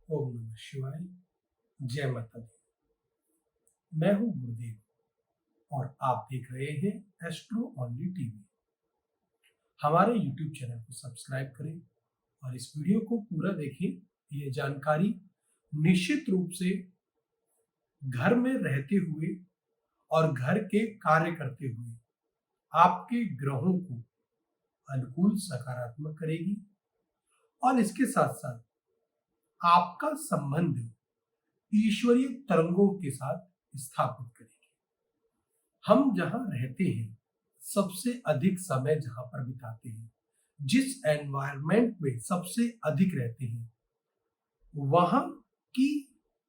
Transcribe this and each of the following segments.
ओम नमः शिवाय। जय माता दी। मैं हूं गुरुदेव और आप देख रहे हैं एस्ट्रो ओनली टीवी। हमारे यूट्यूब चैनल को सब्सक्राइब करें और इस वीडियो को पूरा देखें। ये जानकारी निश्चित रूप से घर में रहते हुए और घर के कार्य करते हुए आपके ग्रहों को अनुकूल सकारात्मक करेगी और इसके साथ साथ आपका संबंध ईश्वरीय तरंगों के साथ स्थापित करेगी। हम जहां रहते हैं, सबसे अधिक समय जहां पर बिताते हैं, जिस एनवायरनमेंट में सबसे अधिक रहते हैं, वहां की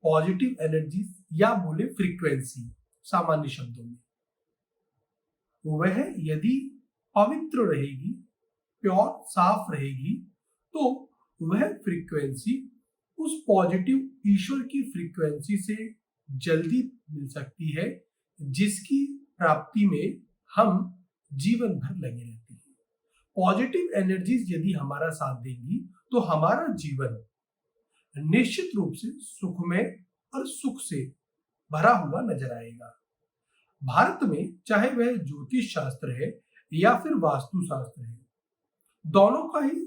पॉजिटिव एनर्जी या बोले फ्रीक्वेंसी सामान्य शब्दों में, वह यदि पवित्र रहेगी, प्योर साफ रहेगी, तो वह फ्रीक्वेंसी उस पॉजिटिव ईश्वर की फ्रीक्वेंसी से जल्दी मिल सकती है, जिसकी प्राप्ति में हम जीवन भर लगे रहते हैं। पॉजिटिव एनर्जीज यदि हमारा साथ देंगी तो हमारा जीवन निश्चित रूप से सुखमय और सुख से भरा हुआ नजर आएगा। भारत में चाहे वह ज्योतिष शास्त्र है या फिर वास्तु शास्त्र है, दोनों का ही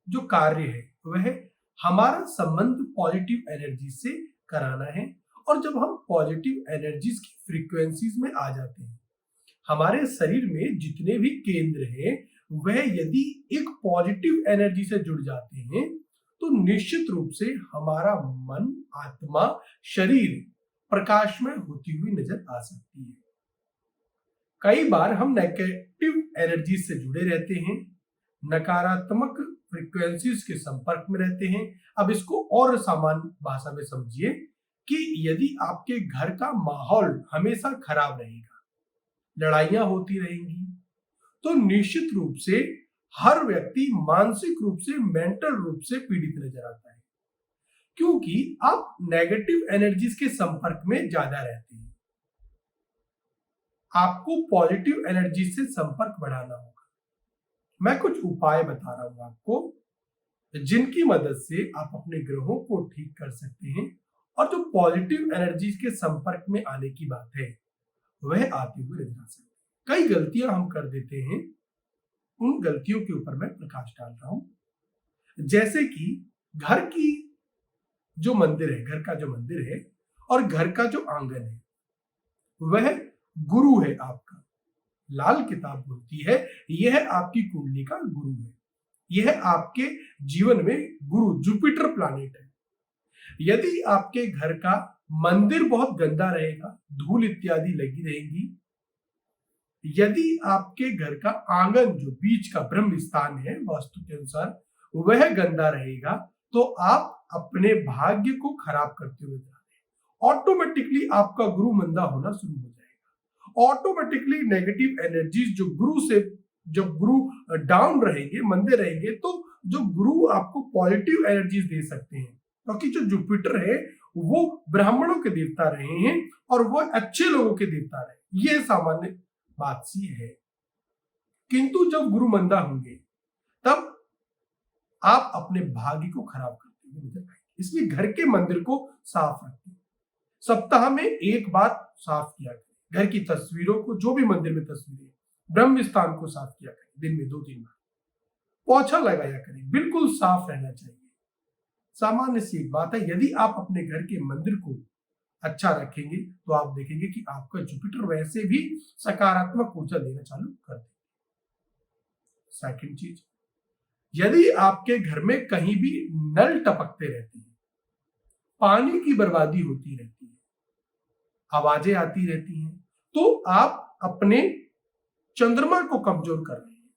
जो कार्य है वह हमारा संबंध पॉजिटिव एनर्जी से कराना है। और जब हम पॉजिटिव एनर्जीज की फ्रीक्वेंसीज में आ जाते हैं, हमारे शरीर में जितने भी केंद्र हैं वह यदि एक पॉजिटिव एनर्जी से जुड़ जाते हैं, तो निश्चित रूप से हमारा मन, आत्मा, शरीर प्रकाशमय होती हुई नजर आ सकती है। कई बार हम नेगेटिव एनर्जी से जुड़े रहते हैं, नकारात्मक फ्रीक्वेंसीज के संपर्क में रहते हैं। अब इसको और सामान्य भाषा में समझिए कि यदि आपके घर का माहौल हमेशा खराब रहेगा, लड़ाइयां होती रहेंगी, तो निश्चित रूप से हर व्यक्ति मानसिक रूप से, मेंटल रूप से पीड़ित नजर आता है, क्योंकि आप नेगेटिव एनर्जीज के संपर्क में ज्यादा रहते हैं। आपको पॉजिटिव एनर्जी से संपर्क बढ़ाना होगा। मैं कुछ उपाय बता रहा हूं आपको, जिनकी मदद से आप अपने ग्रहों को ठीक कर सकते हैं और जो पॉजिटिव एनर्जीज के संपर्क में आने की बात है वह आते हुए नजर आ सकते हैं। कई गलतियां हम कर देते हैं, उन गलतियों के ऊपर मैं प्रकाश डाल रहा हूं। जैसे कि घर की जो मंदिर है, घर का जो मंदिर है और घर का जो आंगन है, वह गुरु है आपका। लाल किताब बोलती है यह आपकी कुंडली का गुरु है, यह आपके जीवन में गुरु जुपिटर प्लैनेट है। यदि आपके घर का मंदिर बहुत गंदा रहेगा, धूल इत्यादि लगी रहेगी, यदि आपके घर का आंगन जो बीच का ब्रह्म स्थान है वास्तु के अनुसार वह गंदा रहेगा, तो आप अपने भाग्य को खराब करते हुए जा रहे हैं। ऑटोमेटिकली आपका गुरु मंदा होना शुरू हो जाएगा। ऑटोमेटिकली नेगेटिव एनर्जीज जो गुरु से, जब गुरु डाउन रहेंगे, मंदे रहेंगे, तो जो गुरु आपको पॉजिटिव एनर्जीज दे सकते हैं, क्योंकि जो जुपिटर है वो ब्राह्मणों के देवता रहे हैं और वो अच्छे लोगों के देवता रहे। ये सामान्य बात सी है। किंतु जब गुरु मंदा होंगे तब आप अपने भाग्य को खराब करते हुए नजर आएंगे। इसलिए घर के मंदिर को साफ रखें। सप्ताह में एक बार साफ किया करें। घर की तस्वीरों को, जो भी मंदिर में तस्वीरें, ब्रह्म स्थान को साफ किया करें। दिन में 2-3 बार पोछा लगाया करें। बिल्कुल साफ रहना चाहिए। सामान्य सी एक बात है, यदि आप अपने घर के मंदिर को अच्छा रखेंगे तो आप देखेंगे कि आपका जुपिटर वैसे भी सकारात्मक ऊर्जा देना चालू कर देगा। सेकंड चीज, यदि आपके घर में कहीं भी नल टपकते रहते हैं, पानी की बर्बादी होती रहती है, आवाजें आती रहती हैं, तो आप अपने चंद्रमा को कमजोर कर रहे हैं।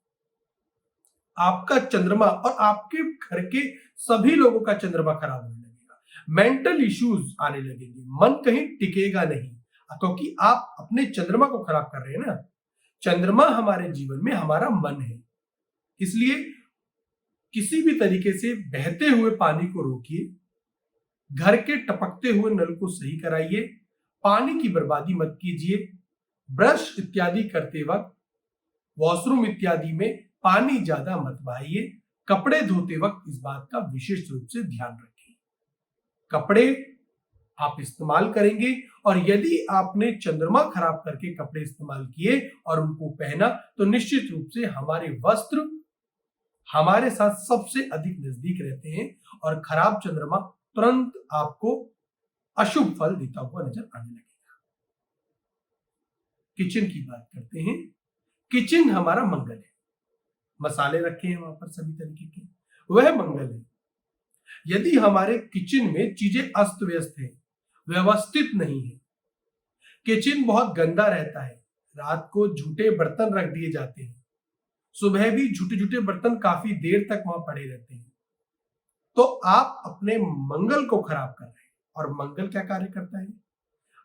आपका चंद्रमा और आपके घर के सभी लोगों का चंद्रमा खराब होने लगेगा। मेंटल इश्यूज आने लगेंगे, मन कहीं टिकेगा नहीं, क्योंकि आप अपने चंद्रमा को खराब कर रहे हैं ना। चंद्रमा हमारे जीवन में हमारा मन है। इसलिए किसी भी तरीके से बहते हुए पानी को रोकिए, घर के टपकते हुए नल को सही कराइए, पानी की बर्बादी मत कीजिए। ब्रश इत्यादि करते वक्त, वॉशरूम इत्यादि में पानी ज्यादा मत बहाइए। कपड़े धोते वक्त इस बात का विशेष रूप से ध्यान रखें। कपड़े आप इस्तेमाल करेंगे, और यदि आपने चंद्रमा खराब करके कपड़े इस्तेमाल किए और उनको पहना तो निश्चित रूप से हमारे वस्त्र हमारे साथ सबसे अधिक नजदीक रहते हैं और खराब चंद्रमा तुरंत आपको अशुभ फल देता हुआ नजर आने लगेगा। किचन की बात करते हैं। किचन हमारा मंगल है। मसाले रखे हैं वहां पर सभी तरीके के, वह मंगल है। यदि हमारे किचन में चीजें अस्त व्यस्त है, व्यवस्थित नहीं है, किचन बहुत गंदा रहता है, रात को झूठे बर्तन रख दिए जाते हैं, सुबह भी झूठे झूठे बर्तन काफी देर तक वहां पड़े रहते हैं, तो आप अपने मंगल को खराब कर रहे हैं। और मंगल क्या कार्य करता है?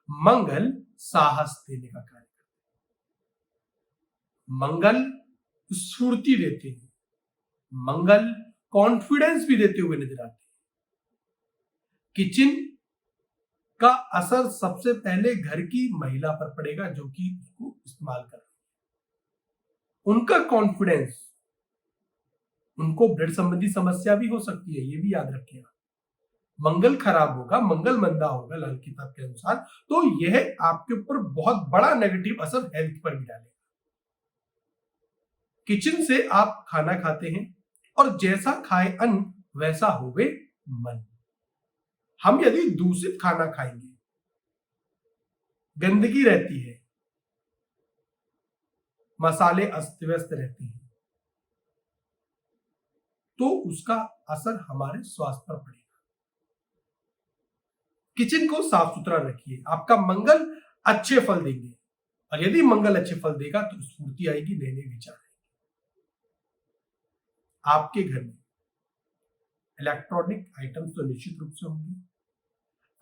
मंगल साहस देने का कार्य करता है। मंगल स्फूर्ति देते हैं, मंगल कॉन्फिडेंस भी देते हुए नजर आते हैं। किचन का असर सबसे पहले घर की महिला पर पड़ेगा जो कि उसको इस्तेमाल कर रही है। उनका कॉन्फिडेंस, उनको ब्लड संबंधी समस्या भी हो सकती है, ये भी याद रखिएगा। मंगल खराब होगा, मंगल मंदा होगा लाल किताब के अनुसार, तो यह आपके ऊपर बहुत बड़ा नेगेटिव असर हेल्थ पर भी डालेगा। किचन से आप खाना खाते हैं और जैसा खाए अन्न वैसा होवे मन। हम यदि दूषित खाना खाएंगे, गंदगी रहती है, मसाले अस्त व्यस्त रहते हैं, तो उसका असर हमारे स्वास्थ्य पर पड़ेगा। किचन को साफ सुथरा रखिए, आपका मंगल अच्छे फल देंगे, और यदि मंगल अच्छे फल देगा तो स्फूर्ति आएगी, नए नए विचार आएंगे। आपके घर में इलेक्ट्रॉनिक आइटम्स तो निश्चित रूप से होंगे।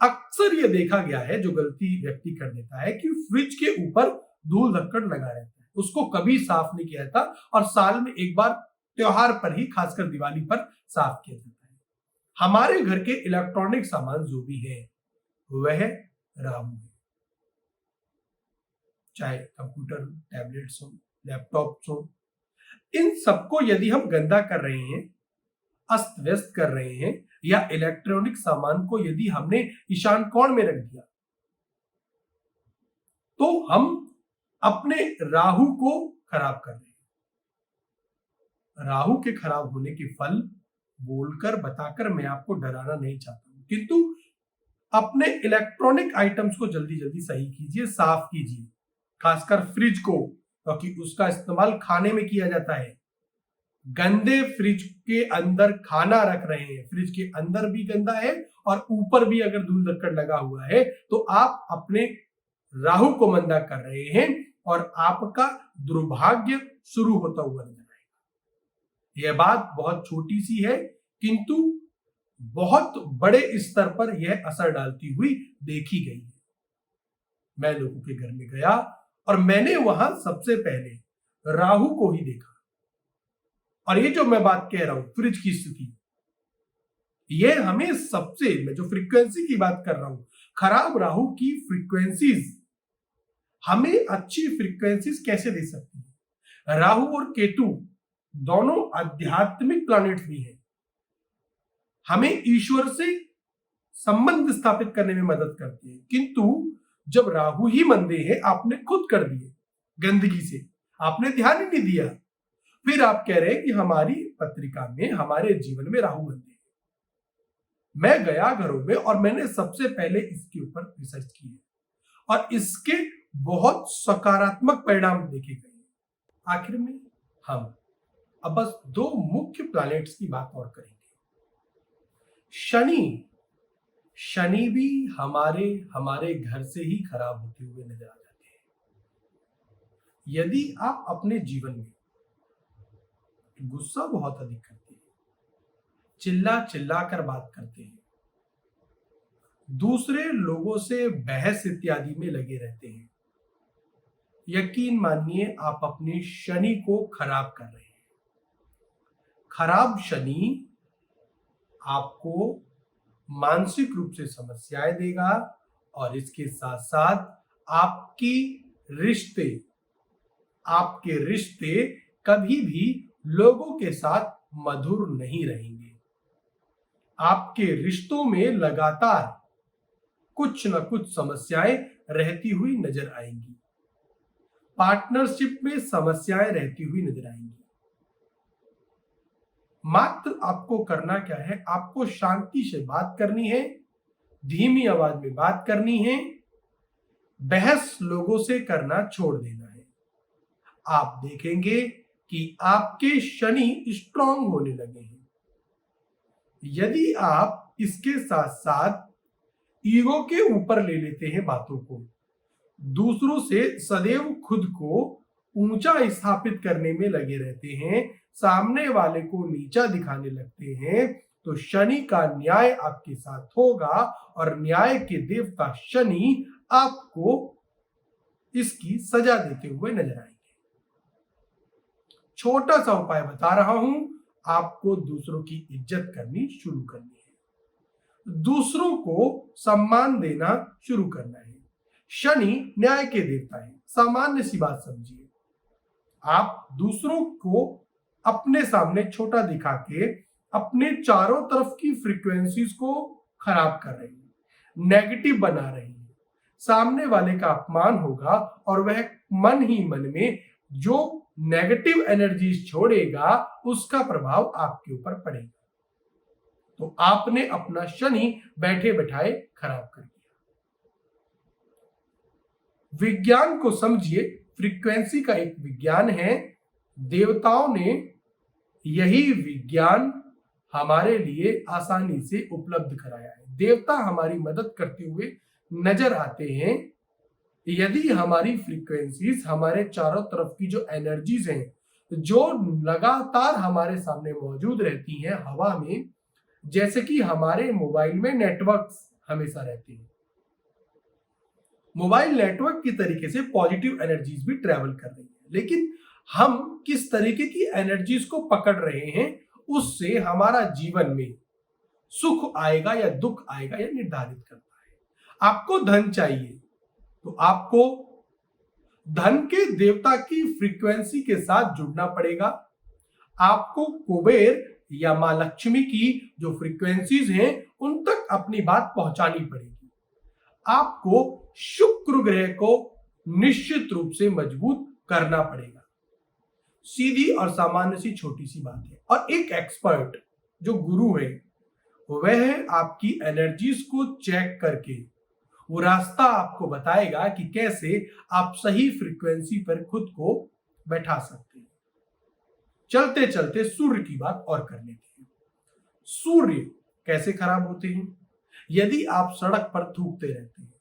अक्सर यह देखा गया है, जो गलती व्यक्ति कर देता है कि फ्रिज के ऊपर धूल धक्कड़ लगा रहता है, उसको कभी साफ नहीं किया जाता, और साल में एक बार त्योहार पर ही, खासकर दिवाली पर साफ किया जाता है। हमारे घर के इलेक्ट्रॉनिक सामान जो भी है वह राहु है, चाहे कंप्यूटर हो, टैबलेट्स हो, लैपटॉप्स हो, इन सबको यदि हम गंदा कर रहे हैं, अस्त व्यस्त कर रहे हैं, या इलेक्ट्रॉनिक सामान को यदि हमने ईशान कोण में रख दिया, तो हम अपने राहु को खराब कर रहे हैं। राहु के खराब होने के फल बोलकर बताकर मैं आपको डराना नहीं चाहता हूं, किंतु अपने इलेक्ट्रॉनिक आइटम्स को जल्दी जल्दी सही कीजिए, साफ कीजिए, खासकर फ्रिज को, क्योंकि उसका इस्तेमाल खाने में किया जाता है। गंदे फ्रिज के अंदर खाना रख रहे हैं, फ्रिज के अंदर भी गंदा है और ऊपर भी अगर धूल धक्कड़ लगा हुआ है, तो आप अपने राहु को मंदा कर रहे हैं और आपका दुर्भाग्य शुरू होता हुआ नजर आएगा। यह बात बहुत छोटी सी है, किंतु बहुत बड़े स्तर पर यह असर डालती हुई देखी गई है। मैं लोगों के घर में गया और मैंने वहां सबसे पहले राहु को ही देखा। और ये जो मैं बात कह रहा हूं, फ्रिज की स्थिति, ये हमें सबसे, मैं जो फ्रीक्वेंसी की बात कर रहा हूं, खराब राहु की फ्रीक्वेंसीज हमें अच्छी फ्रीक्वेंसीज कैसे दे सकती है? राहु और केतु दोनों आध्यात्मिक प्लैनेट्स भी हैं, हमें ईश्वर से संबंध स्थापित करने में मदद करते हैं। किंतु जब राहु ही मंदे हैं, आपने खुद कर दिए गंदगी से, आपने ध्यान ही नहीं दिया, फिर आप कह रहे हैं कि हमारी पत्रिका में, हमारे जीवन में राहु मंदे हैं। मैं गया घरों में और मैंने सबसे पहले इसके ऊपर रिसर्च की है और इसके बहुत सकारात्मक परिणाम देखे गए हैं। आखिर में हम अब बस दो मुख्य प्लैनेट्स की बात और करेंगे। शनि भी हमारे घर से ही खराब होते हुए नजर आ जाते हैं। यदि आप अपने जीवन में गुस्सा बहुत अधिक करते हैं, चिल्ला चिल्ला कर बात करते हैं, दूसरे लोगों से बहस इत्यादि में लगे रहते हैं, यकीन मानिए आप अपने शनि को खराब कर रहे हैं। खराब शनि आपको मानसिक रूप से समस्याएं देगा और इसके साथ साथ आपके रिश्ते कभी भी लोगों के साथ मधुर नहीं रहेंगे। आपके रिश्तों में लगातार कुछ न कुछ समस्याएं रहती हुई नजर आएंगी। पार्टनरशिप में समस्याएं रहती हुई नजर आएंगी। मात्र आपको करना क्या है, आपको शांति से बात करनी है, धीमी आवाज में बात करनी है, बहस लोगों से करना छोड़ देना है। आप देखेंगे कि आपके शनि स्ट्रांग होने लगे हैं। यदि आप इसके साथ साथ ईगो के ऊपर ले लेते हैं बातों को, दूसरों से सदैव खुद को ऊंचा स्थापित करने में लगे रहते हैं, सामने वाले को नीचा दिखाने लगते हैं, तो शनि का न्याय आपके साथ होगा और न्याय के देवता शनि आपको इसकी सजा देते हुए नजर आएंगे। छोटा सा उपाय बता रहा हूं, आपको दूसरों की इज्जत करनी शुरू करनी है, दूसरों को सम्मान देना शुरू करना है। शनि न्याय के देवता है। सामान्य सी बात समझिए, आप दूसरों को अपने सामने छोटा दिखा के अपने चारों तरफ की फ्रीक्वेंसीज को खराब कर रहे हैं, नेगेटिव बना रहे हैं। सामने वाले का अपमान होगा और वह मन ही मन में जो नेगेटिव एनर्जीज छोड़ेगा उसका प्रभाव आपके ऊपर पड़ेगा। तो आपने अपना शनि बैठे बैठाए खराब कर दिया। विज्ञान को समझिए, फ्रीक्वेंसी का एक विज्ञान है। देवताओं ने यही विज्ञान हमारे लिए आसानी से उपलब्ध कराया है। देवता हमारी मदद करते हुए नजर आते हैं। यदि हमारी फ्रीक्वेंसीज, हमारे चारों तरफ की जो एनर्जीज हैं, जो लगातार हमारे सामने मौजूद रहती हैं हवा में, जैसे कि हमारे मोबाइल में नेटवर्क्स हमेशा रहते हैं, मोबाइल नेटवर्क की तरीके से पॉजिटिव एनर्जीज भी ट्रेवल कर रही है, लेकिन हम किस तरीके की एनर्जीज को पकड़ रहे हैं उससे हमारा जीवन में सुख आएगा या दुख आएगा यह निर्धारित करता है। आपको धन चाहिए तो आपको धन के देवता की फ्रीक्वेंसी के साथ जुड़ना पड़ेगा। आपको कुबेर या मां लक्ष्मी की जो फ्रीक्वेंसीज हैं उन तक अपनी बात पहुंचानी पड़ेगी। आपको शुक्र ग्रह को निश्चित रूप से मजबूत करना पड़ेगा। सीधी और सामान्य सी छोटी सी बात है। और एक एक्सपर्ट जो गुरु है वह आपकी एनर्जीज को चेक करके वो रास्ता आपको बताएगा कि कैसे आप सही फ्रीक्वेंसी पर खुद को बैठा सकते हैं। चलते चलते सूर्य की बात और कर लेते हैं। सूर्य कैसे खराब होते हैं? यदि आप सड़क पर थूकते रहते हैं,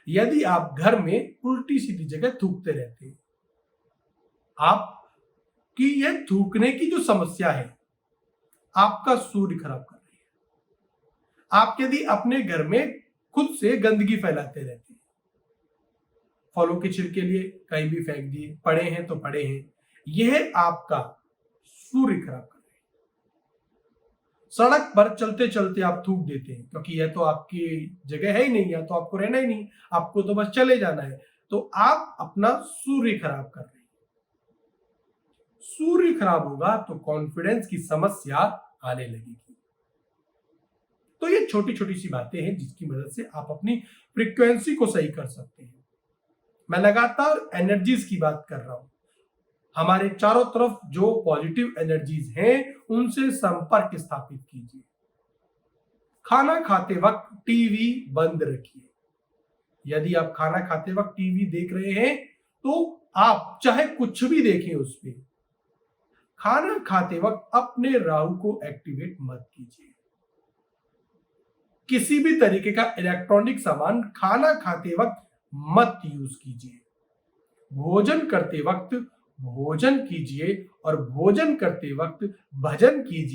यदि आप घर में उल्टी सीधी जगह थूकते रहते हैं, आपकी यह थूकने की जो समस्या है आपका सूर्य खराब कर रही है। आप यदि अपने घर में खुद से गंदगी फैलाते रहते हैं, फलों के छिलके लिए कहीं भी फेंक दिए, पड़े हैं तो पड़े हैं, यह आपका सूर्य खराब कर रहे हैं। सड़क पर चलते चलते आप थूक देते हैं क्योंकि यह तो आपकी जगह है ही नहीं, या तो आपको रहना ही नहीं, आपको तो बस चले जाना है, तो आप अपना सूर्य खराब कर रहे हैं। सूर्य खराब होगा तो कॉन्फिडेंस की समस्या आने लगेगी। तो ये छोटी छोटी सी बातें हैं जिसकी मदद से आप अपनी फ्रीक्वेंसी को सही कर सकते हैं। मैं लगातार एनर्जीज की बात कर रहा हूं। हमारे चारों तरफ जो पॉजिटिव एनर्जीज हैं उनसे संपर्क स्थापित कीजिए। खाना खाते वक्त टीवी बंद रखिए। यदि आप खाना खाते वक्त टीवी देख रहे हैं तो आप चाहे कुछ भी देखें उस पर, खाना खाते वक्त अपने राहु को एक्टिवेट मत कीजिए। किसी भी तरीके का इलेक्ट्रॉनिक सामान खाना खाते वक्त मत यूज कीजिए। भोजन करते वक्त भोजन कीजिए और भोजन करते वक्त भजन कीजिए।